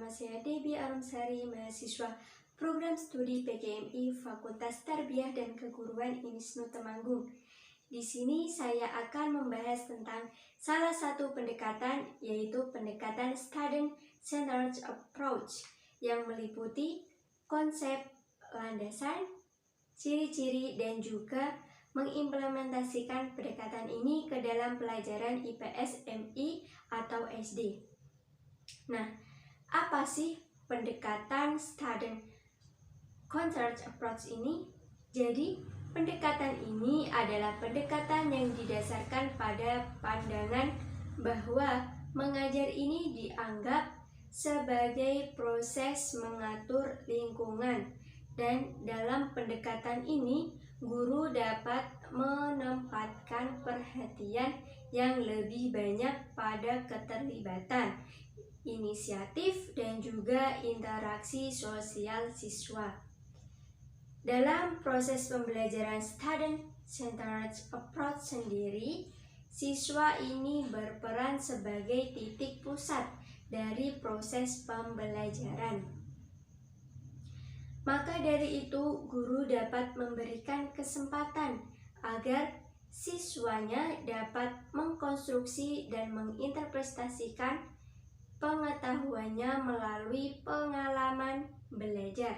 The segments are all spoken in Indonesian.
Nama saya Debbie Arumsari, mahasiswa Program Studi PGMI Fakultas Tarbiyah dan Keguruan INISNU Temanggung. Di sini saya akan membahas tentang salah satu pendekatan, yaitu pendekatan Student-Centered Approach, yang meliputi konsep, landasan, ciri-ciri, dan juga mengimplementasikan pendekatan ini ke dalam pelajaran IPS, MI, atau SD. Nah, apa sih pendekatan Student-Centered Approach ini? Jadi, pendekatan ini adalah pendekatan yang didasarkan pada pandangan bahwa mengajar ini dianggap sebagai proses mengatur lingkungan, dan dalam pendekatan ini guru dapat menempatkan perhatian yang lebih banyak pada keterlibatan, inisiatif, dan juga interaksi sosial siswa. Dalam proses pembelajaran Student-Centered Approach sendiri, siswa ini berperan sebagai titik pusat dari proses pembelajaran. Maka dari itu, guru dapat memberikan kesempatan agar siswanya dapat mengkonstruksi dan menginterpretasikan pengetahuannya melalui pengalaman belajar,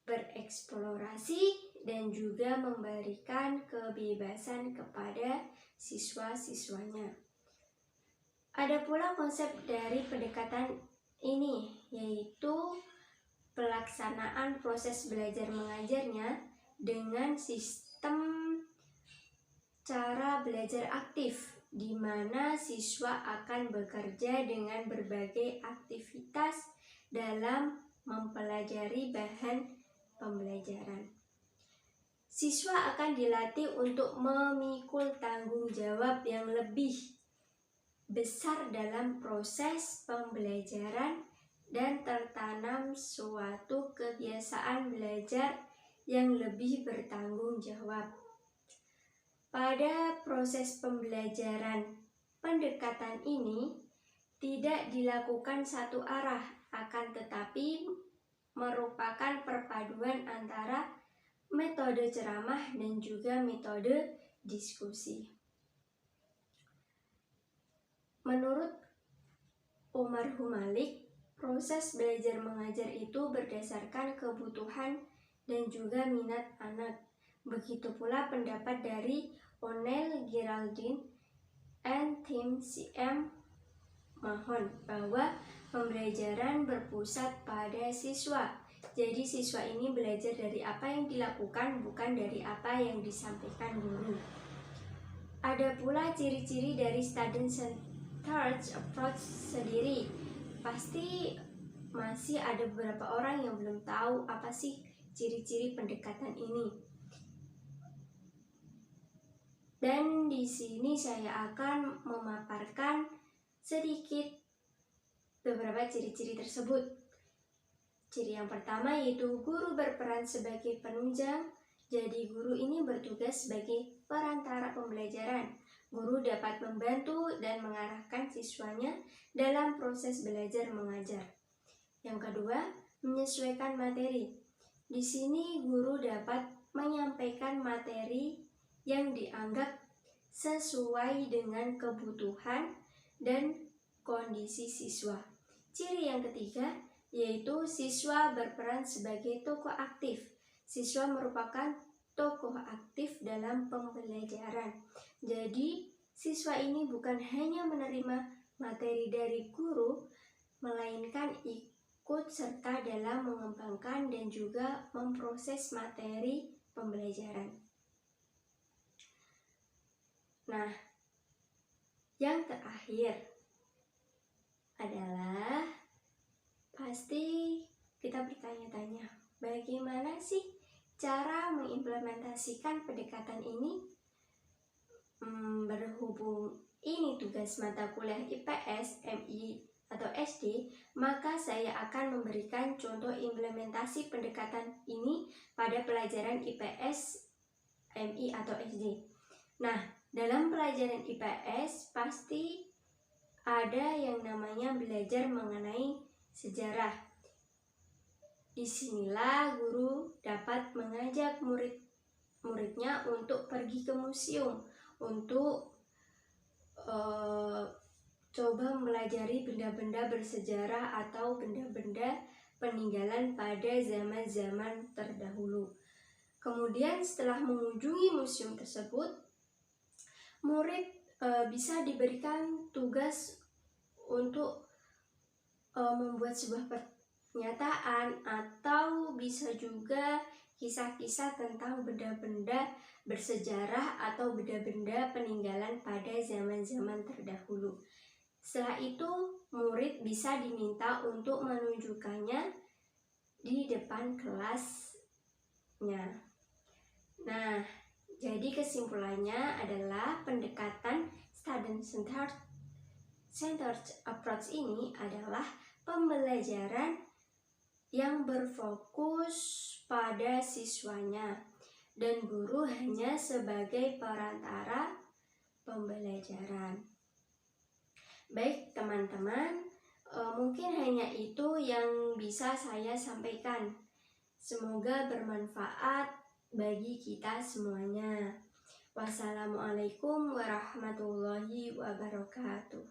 bereksplorasi, dan juga memberikan kebebasan kepada siswa-siswanya. Ada pula konsep dari pendekatan ini, yaitu pelaksanaan proses belajar mengajarnya dengan sistem cara belajar aktif, di mana siswa akan bekerja dengan berbagai aktivitas dalam mempelajari bahan pembelajaran. Siswa akan dilatih untuk memikul tanggung jawab yang lebih besar dalam proses pembelajaran dan tertanam suatu kebiasaan belajar yang lebih bertanggung jawab. Pada proses pembelajaran, pendekatan ini tidak dilakukan satu arah, akan tetapi merupakan perpaduan antara metode ceramah dan juga metode diskusi. Menurut Umar Humalik, proses belajar mengajar itu berdasarkan kebutuhan dan juga minat anak. Begitu pula pendapat dari O'Neill, Geraldine, and Tim C.M. Mahon bahwa pembelajaran berpusat pada siswa. Jadi siswa ini belajar dari apa yang dilakukan, bukan dari apa yang disampaikan guru. Ada pula ciri-ciri dari Student-Centered Approach sendiri. Pasti masih ada beberapa orang yang belum tahu apa sih ciri-ciri pendekatan ini. Dan di sini saya akan memaparkan sedikit beberapa ciri-ciri tersebut. Ciri yang pertama yaitu guru berperan sebagai penunjang. Jadi guru ini bertugas sebagai perantara pembelajaran. Guru dapat membantu dan mengarahkan siswanya dalam proses belajar mengajar. Yang kedua, menyesuaikan materi. Di sini guru dapat menyampaikan materi yang dianggap sesuai dengan kebutuhan dan kondisi siswa. Ciri yang ketiga yaitu siswa berperan sebagai tokoh aktif. Siswa merupakan tokoh aktif dalam pembelajaran. Jadi, siswa ini bukan hanya menerima materi dari guru, melainkan ikut serta dalam mengembangkan dan juga memproses materi pembelajaran. Nah, yang terakhir adalah pasti kita bertanya-tanya, bagaimana sih cara mengimplementasikan pendekatan ini? Berhubung ini tugas mata kuliah IPS, MI, atau SD, maka saya akan memberikan contoh implementasi pendekatan ini pada pelajaran IPS, MI, atau SD. Nah, dalam pelajaran IPS pasti ada yang namanya belajar mengenai sejarah. Disinilah guru dapat mengajak muridnya untuk pergi ke museum, untuk coba mempelajari benda-benda bersejarah atau benda-benda peninggalan pada zaman-zaman terdahulu. Kemudian setelah mengunjungi museum tersebut, murid bisa diberikan tugas untuk membuat sebuah pernyataan, atau bisa juga kisah-kisah tentang benda-benda bersejarah atau benda-benda peninggalan pada zaman-zaman terdahulu. Setelah itu, murid bisa diminta untuk menunjukkannya di depan kelasnya. Nah, jadi kesimpulannya adalah pendekatan student-centered approach ini adalah pembelajaran yang berfokus pada siswanya dan guru hanya sebagai perantara pembelajaran. Baik teman-teman, mungkin hanya itu yang bisa saya sampaikan. Semoga bermanfaat bagi kita semuanya. Wassalamualaikum warahmatullahi wabarakatuh.